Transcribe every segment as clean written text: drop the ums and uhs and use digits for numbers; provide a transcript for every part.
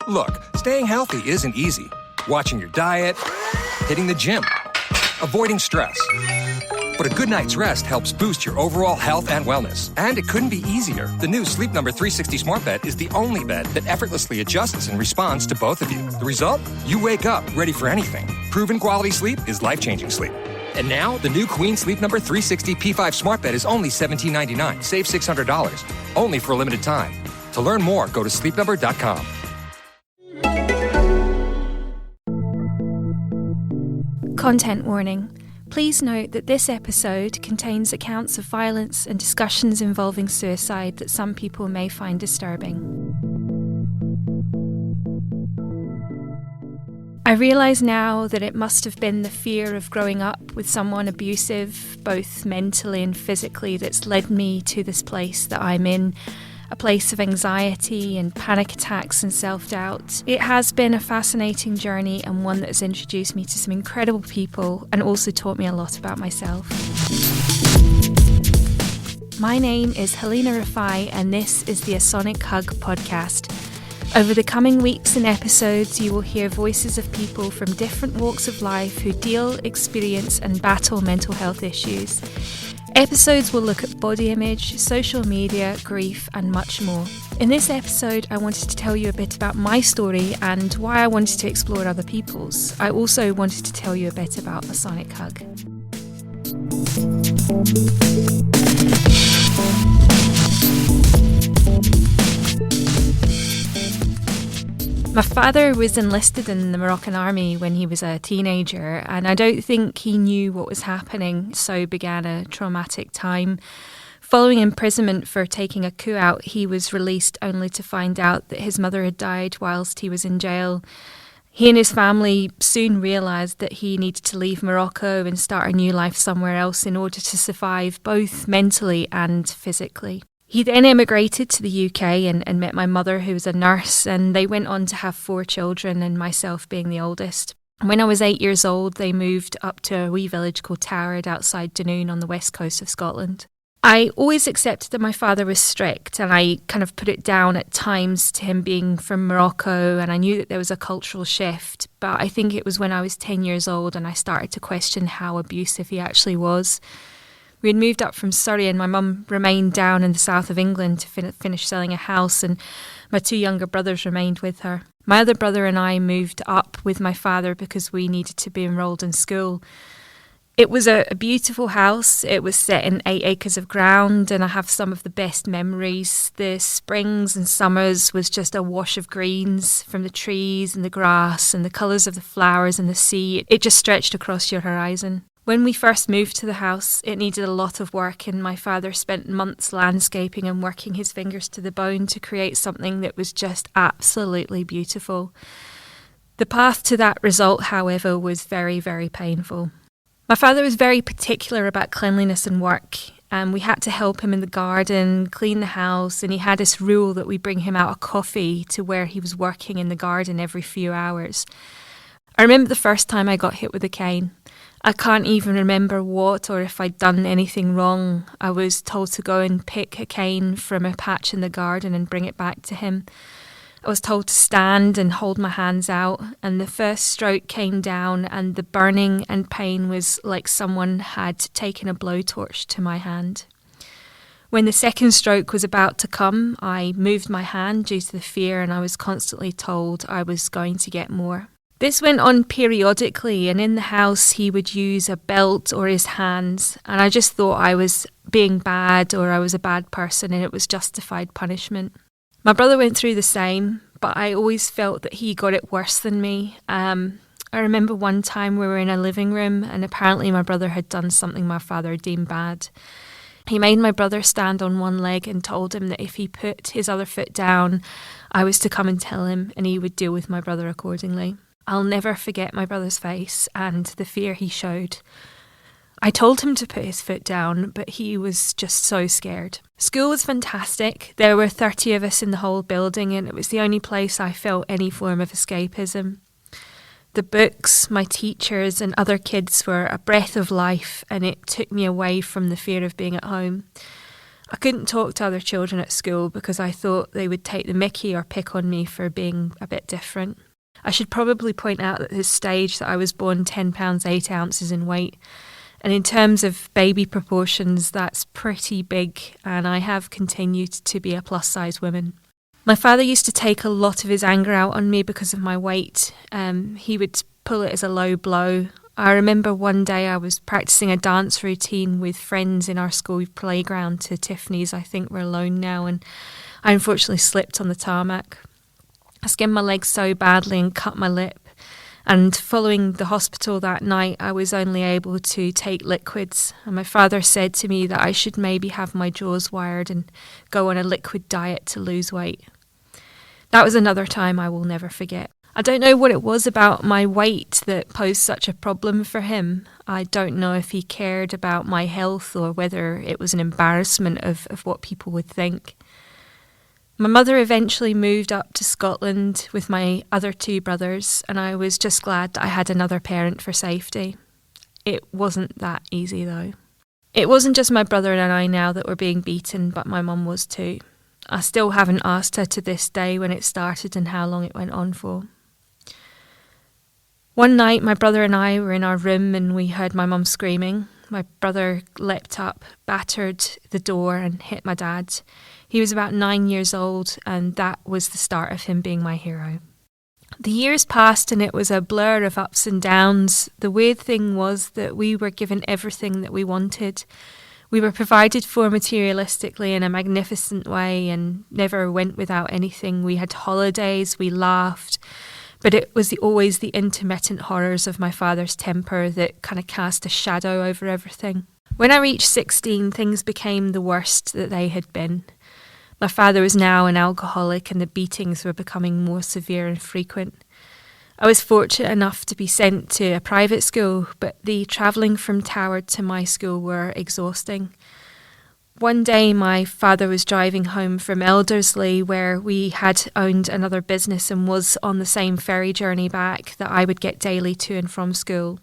Look, staying healthy isn't easy. Watching your diet, hitting the gym, avoiding stress. But a good night's rest helps boost your overall health and wellness. And it couldn't be easier. The new Sleep Number 360 Smart Bed is the only bed that effortlessly adjusts and responds to both of you. The result? You wake up ready for anything. Proven quality sleep is life-changing sleep. And now, the new Queen Sleep Number 360 P5 Smart Bed is only $17.99. Save $600. Only for a limited time. To learn more, go to sleepnumber.com. Content warning. Please note that this episode contains accounts of violence and discussions involving suicide that some people may find disturbing. I realise now that it must have been the fear of growing up with someone abusive, both mentally and physically, that's led me to this place that I'm in. A place of anxiety and panic attacks and self-doubt. It has been a fascinating journey and one that has introduced me to some incredible people and also taught me a lot about myself. My name is Halina Rifai and this is the A Sonic Hug podcast. Over the coming weeks and episodes, you will hear voices of people from different walks of life who deal, experience and battle mental health issues. Episodes will look at body image, social media, grief and much more. In this episode, I wanted to tell you a bit about my story and why I wanted to explore other people's. I also wanted to tell you a bit about a sonic hug. My father was enlisted in the Moroccan army when he was a teenager, and I don't think he knew what was happening, so began a traumatic time. Following imprisonment for taking a coup out, he was released only to find out that his mother had died whilst he was in jail. He and his family soon realised that he needed to leave Morocco and start a new life somewhere else in order to survive both mentally and physically. He then emigrated to the UK and met my mother, who was a nurse, and they went on to have 4 children, and myself being the oldest. When I was 8 years old, they moved up to a wee village called Toward outside Dunoon on the west coast of Scotland. I always accepted that my father was strict, and I kind of put it down at times to him being from Morocco, and I knew that there was a cultural shift, but I think it was when I was 10 years old and I started to question how abusive he actually was. We had moved up from Surrey and my mum remained down in the south of England to finish selling a house, and my 2 younger brothers remained with her. My other brother and I moved up with my father because we needed to be enrolled in school. It was a beautiful house. It was set in 8 acres of ground and I have some of the best memories. The springs and summers was just a wash of greens from the trees and the grass and the colours of the flowers and the sea. It just stretched across your horizon. When we first moved to the house, it needed a lot of work and my father spent months landscaping and working his fingers to the bone to create something that was just absolutely beautiful. The path to that result, however, was very, very painful. My father was very particular about cleanliness and work, and we had to help him in the garden, clean the house, and he had this rule that we bring him out a coffee to where he was working in the garden every few hours. I remember the first time I got hit with a cane. I can't even remember what or if I'd done anything wrong. I was told to go and pick a cane from a patch in the garden and bring it back to him. I was told to stand and hold my hands out, and the first stroke came down and the burning and pain was like someone had taken a blowtorch to my hand. When the second stroke was about to come, I moved my hand due to the fear and I was constantly told I was going to get more. This went on periodically, and in the house he would use a belt or his hands, and I just thought I was being bad or I was a bad person and it was justified punishment. My brother went through the same, but I always felt that he got it worse than me. I remember one time we were in a living room and apparently my brother had done something my father deemed bad. He made my brother stand on one leg and told him that if he put his other foot down, I was to come and tell him and he would deal with my brother accordingly. I'll never forget my brother's face and the fear he showed. I told him to put his foot down, but he was just so scared. School was fantastic. There were 30 of us in the whole building and it was the only place I felt any form of escapism. The books, my teachers and other kids were a breath of life and it took me away from the fear of being at home. I couldn't talk to other children at school because I thought they would take the mickey or pick on me for being a bit different. I should probably point out at this stage that I was born 10 pounds 8 ounces in weight. And in terms of baby proportions, that's pretty big, and I have continued to be a plus-size woman. My father used to take a lot of his anger out on me because of my weight. He would pull it as a low blow. I remember one day I was practicing a dance routine with friends in our school playground to Tiffany's, I think we're alone now, and I unfortunately slipped on the tarmac. I skinned my leg so badly and cut my lip. And following the hospital that night, I was only able to take liquids. And my father said to me that I should maybe have my jaws wired and go on a liquid diet to lose weight. That was another time I will never forget. I don't know what it was about my weight that posed such a problem for him. I don't know if he cared about my health or whether it was an embarrassment of what people would think. My mother eventually moved up to Scotland with my other 2 brothers, and I was just glad that I had another parent for safety. It wasn't that easy though. It wasn't just my brother and I now that were being beaten, but my mum was too. I still haven't asked her to this day when it started and how long it went on for. One night my brother and I were in our room and we heard my mum screaming. My brother leapt up, battered the door and hit my dad. He was about 9 years old, and that was the start of him being my hero. The years passed and it was a blur of ups and downs. The weird thing was that we were given everything that we wanted. We were provided for materialistically in a magnificent way and never went without anything. We had holidays, we laughed, but it was always the intermittent horrors of my father's temper that kind of cast a shadow over everything. When I reached 16, things became the worst that they had been. My father was now an alcoholic and the beatings were becoming more severe and frequent. I was fortunate enough to be sent to a private school, but the travelling from Tower to my school were exhausting. One day my father was driving home from Elderslie, where we had owned another business and was on the same ferry journey back that I would get daily to and from school.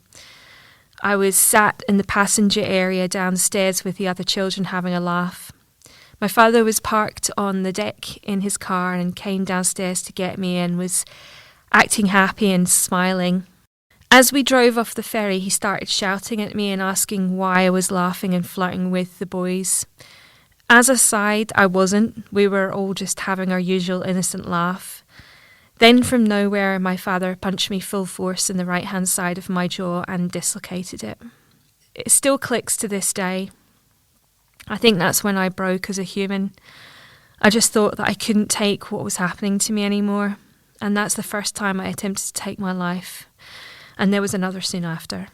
I was sat in the passenger area downstairs with the other children having a laugh. My father was parked on the deck in his car and came downstairs to get me and was acting happy and smiling. As we drove off the ferry, he started shouting at me and asking why I was laughing and flirting with the boys. As a side, I wasn't. We were all just having our usual innocent laugh. Then from nowhere, my father punched me full force in the right-hand side of my jaw and dislocated it. It still clicks to this day. I think that's when I broke as a human. I just thought that I couldn't take what was happening to me anymore. And that's the first time I attempted to take my life. And there was another soon after.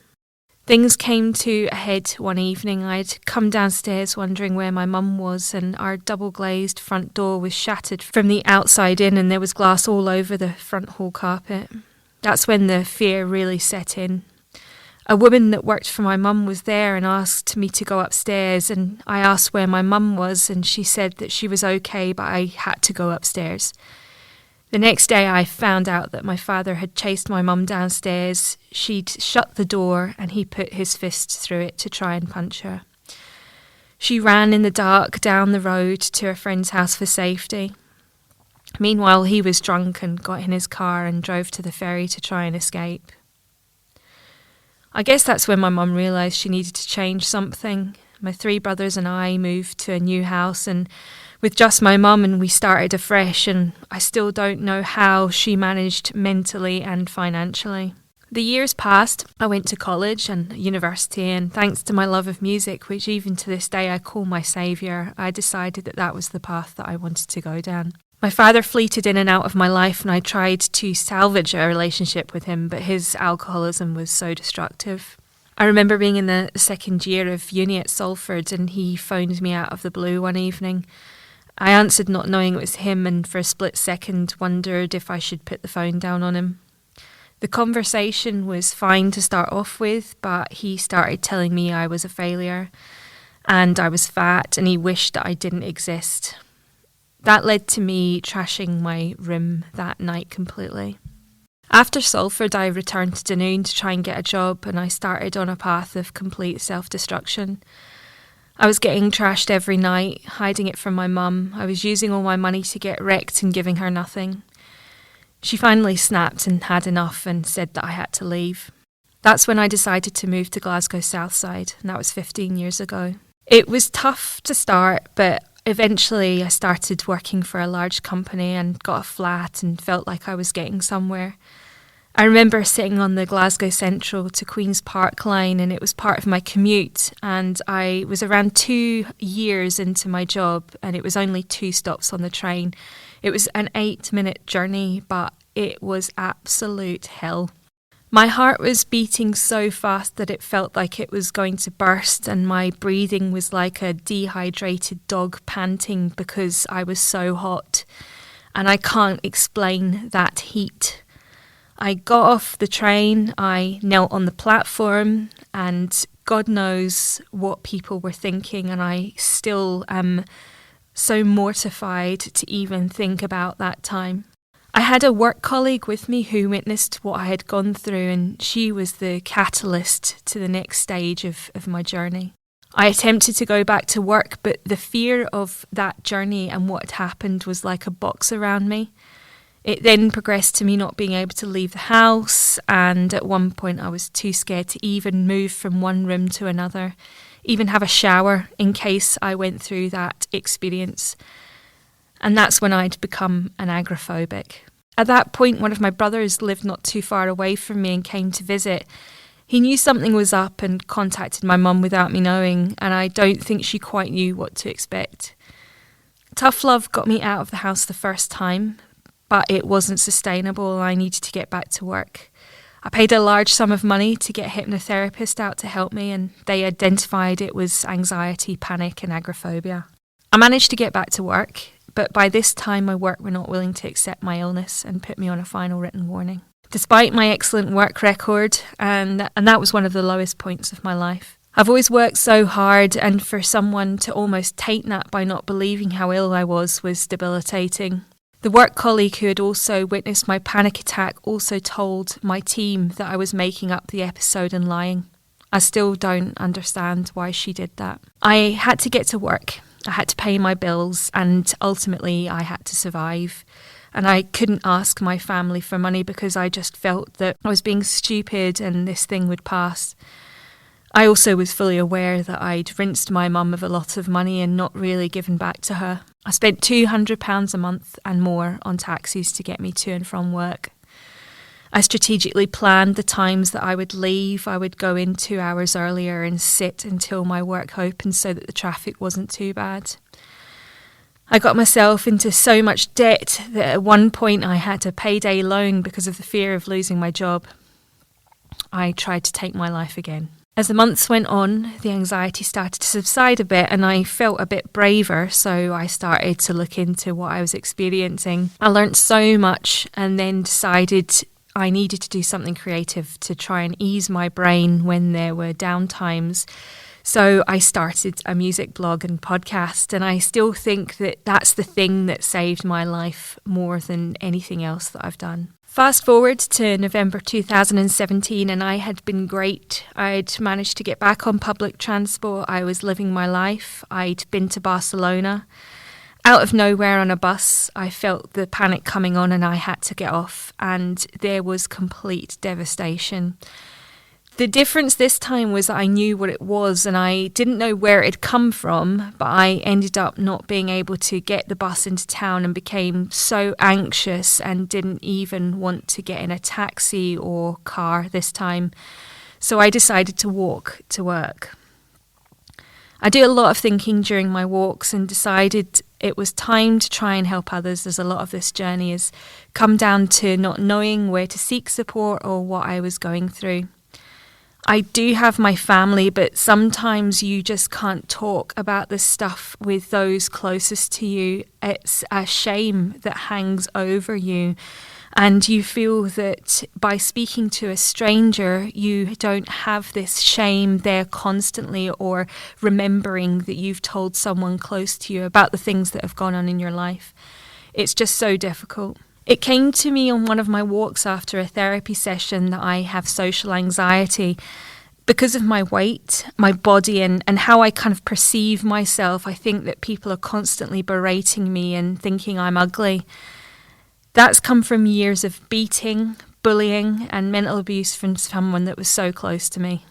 Things came to a head one evening. I'd come downstairs wondering where my mum was, and our double-glazed front door was shattered from the outside in, and there was glass all over the front hall carpet. That's when the fear really set in. A woman that worked for my mum was there and asked me to go upstairs, and I asked where my mum was, and she said that she was okay, but I had to go upstairs. The next day I found out that my father had chased my mum downstairs. She'd shut the door and he put his fist through it to try and punch her. She ran in the dark down the road to her friend's house for safety. Meanwhile, he was drunk and got in his car and drove to the ferry to try and escape. I guess that's when my mum realised she needed to change something. My 3 brothers and I moved to a new house and with just my mum, and we started afresh, and I still don't know how she managed mentally and financially. The years passed. I went to college and university, and thanks to my love of music, which even to this day I call my saviour, I decided that that was the path that I wanted to go down. My father fleeted in and out of my life, and I tried to salvage a relationship with him, but his alcoholism was so destructive. I remember being in the second year of uni at Salford, and he phoned me out of the blue one evening. I answered not knowing it was him, and for a split second wondered if I should put the phone down on him. The conversation was fine to start off with, but he started telling me I was a failure and I was fat and he wished that I didn't exist. That led to me trashing my room that night completely. After Salford, I returned to Dunoon to try and get a job, and I started on a path of complete self-destruction. I was getting trashed every night, hiding it from my mum. I was using all my money to get wrecked and giving her nothing. She finally snapped and had enough and said that I had to leave. That's when I decided to move to Glasgow Southside, and that was 15 years ago. It was tough to start, but eventually I started working for a large company and got a flat and felt like I was getting somewhere. I remember sitting on the Glasgow Central to Queen's Park line, and it was part of my commute, and I was around 2 years into my job, and it was only 2 stops on the train. It was an 8-minute journey, but it was absolute hell. My heart was beating so fast that it felt like it was going to burst, and my breathing was like a dehydrated dog panting because I was so hot. And I can't explain that heat. I got off the train, I knelt on the platform, and God knows what people were thinking, and I still am so mortified to even think about that time. I had a work colleague with me who witnessed what I had gone through, and she was the catalyst to the next stage of my journey. I attempted to go back to work, but the fear of that journey and what had happened was like a box around me. It then progressed to me not being able to leave the house, and at one point I was too scared to even move from one room to another, even have a shower in case I went through that experience. And that's when I'd become an agoraphobic. At that point, one of my brothers lived not too far away from me and came to visit. He knew something was up and contacted my mum without me knowing, and I don't think she quite knew what to expect. Tough love got me out of the house the first time, but it wasn't sustainable. I needed to get back to work. I paid a large sum of money to get a hypnotherapist out to help me, and they identified it was anxiety, panic and agoraphobia. I managed to get back to work, but by this time my work were not willing to accept my illness and put me on a final written warning. Despite my excellent work record, and that was one of the lowest points of my life. I've always worked so hard, and for someone to almost taint that by not believing how ill I was debilitating. The work colleague who had also witnessed my panic attack also told my team that I was making up the episode and lying. I still don't understand why she did that. I had to get to work. I had to pay my bills, and ultimately I had to survive. And I couldn't ask my family for money because I just felt that I was being stupid and this thing would pass. I also was fully aware that I'd rinsed my mum of a lot of money and not really given back to her. I spent £200 a month and more on taxis to get me to and from work. I strategically planned the times that I would leave. I would go in 2 hours earlier and sit until my work opened so that the traffic wasn't too bad. I got myself into so much debt that at one point I had a payday loan because of the fear of losing my job. I tried to take my life again. As the months went on, the anxiety started to subside a bit and I felt a bit braver, so I started to look into what I was experiencing. I learnt so much and then decided I needed to do something creative to try and ease my brain when there were downtimes. So I started a music blog and podcast, and I still think that that's the thing that saved my life more than anything else that I've done. Fast forward to November 2017 and I had been great. I'd managed to get back on public transport. I was living my life. I'd been to Barcelona. Out of nowhere on a bus, I felt the panic coming on and I had to get off, and there was complete devastation. The difference this time was that I knew what it was and I didn't know where it had come from, but I ended up not being able to get the bus into town and became so anxious and didn't even want to get in a taxi or car this time. So I decided to walk to work. I do a lot of thinking during my walks and decided it was time to try and help others, as a lot of this journey has come down to not knowing where to seek support or what I was going through. I do have my family, but sometimes you just can't talk about this stuff with those closest to you. It's a shame that hangs over you, and you feel that by speaking to a stranger, you don't have this shame there constantly, or remembering that you've told someone close to you about the things that have gone on in your life. It's just so difficult. It came to me on one of my walks after a therapy session that I have social anxiety. Because of my weight, my body, and how I kind of perceive myself, I think that people are constantly berating me and thinking I'm ugly. That's come from years of beating, bullying, and mental abuse from someone that was so close to me.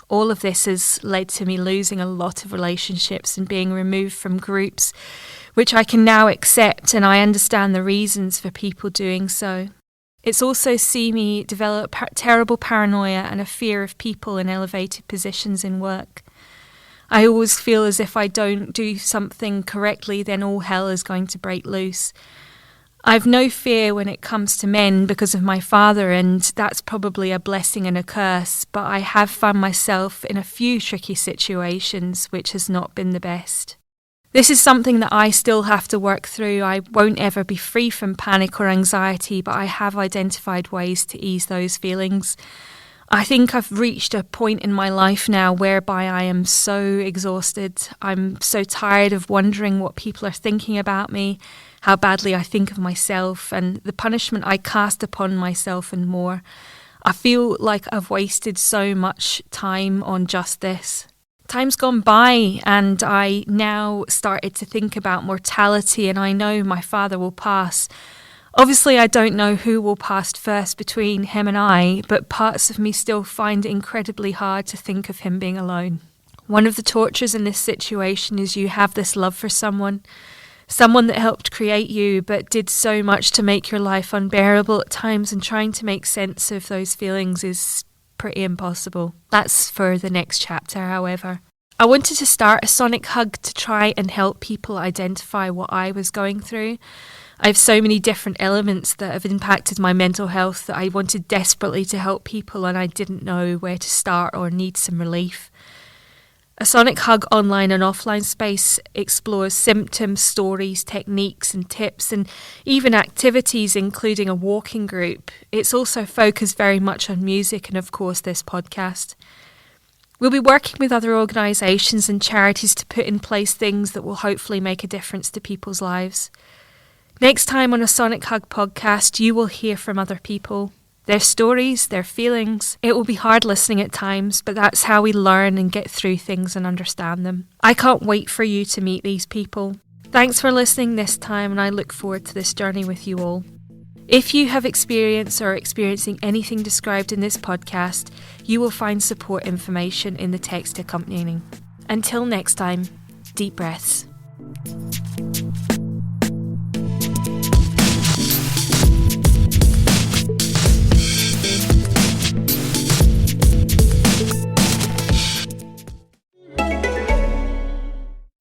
All of this has led to me losing a lot of relationships and being removed from groups, which I can now accept, and I understand the reasons for people doing so. It's also seen me develop terrible paranoia and a fear of people in elevated positions in work. I always feel as if I don't do something correctly, then all hell is going to break loose. I've no fear when it comes to men because of my father, and that's probably a blessing and a curse, but I have found myself in a few tricky situations, which has not been the best. This is something that I still have to work through. I won't ever be free from panic or anxiety, but I have identified ways to ease those feelings. I think I've reached a point in my life now whereby I am so exhausted. I'm so tired of wondering what people are thinking about me, how badly I think of myself, and the punishment I cast upon myself and more. I feel like I've wasted so much time on just this. Time's gone by, and I now started to think about mortality, and I know my father will pass. Obviously, I don't know who will pass first between him and I, but parts of me still find it incredibly hard to think of him being alone. One of the tortures in this situation is you have this love for someone that helped create you, but did so much to make your life unbearable at times, and trying to make sense of those feelings is pretty impossible. That's for the next chapter, however. I wanted to start a sonic hug to try and help people identify what I was going through. I have so many different elements that have impacted my mental health that I wanted desperately to help people, and I didn't know where to start or need some relief. A sonic hug online and offline space explores symptoms, stories, techniques and tips, and even activities, including a walking group. It's also focused very much on music and, of course, this podcast. We'll be working with other organisations and charities to put in place things that will hopefully make a difference to people's lives. Next time on a Sonic Hug podcast, you will hear from other people, their stories, their feelings. It will be hard listening at times, but that's how we learn and get through things and understand them. I can't wait for you to meet these people. Thanks for listening this time, and I look forward to this journey with you all. If you have experienced or are experiencing anything described in this podcast, you will find support information in the text accompanying. Until next time, deep breaths.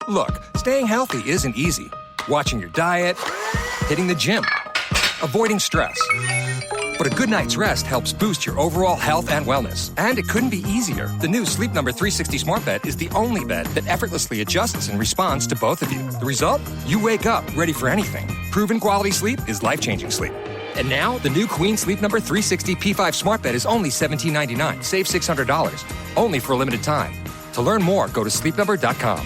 Look, staying healthy isn't easy. Watching your diet, hitting the gym, avoiding stress. But a good night's rest helps boost your overall health and wellness. And it couldn't be easier. The new Sleep Number 360 Smart Bed is the only bed that effortlessly adjusts and responds to both of you. The result? You wake up ready for anything. Proven quality sleep is life-changing sleep. And now, the new Queen Sleep Number 360 P5 Smart Bed is only $17.99. Save $600. Only for a limited time. To learn more, go to sleepnumber.com.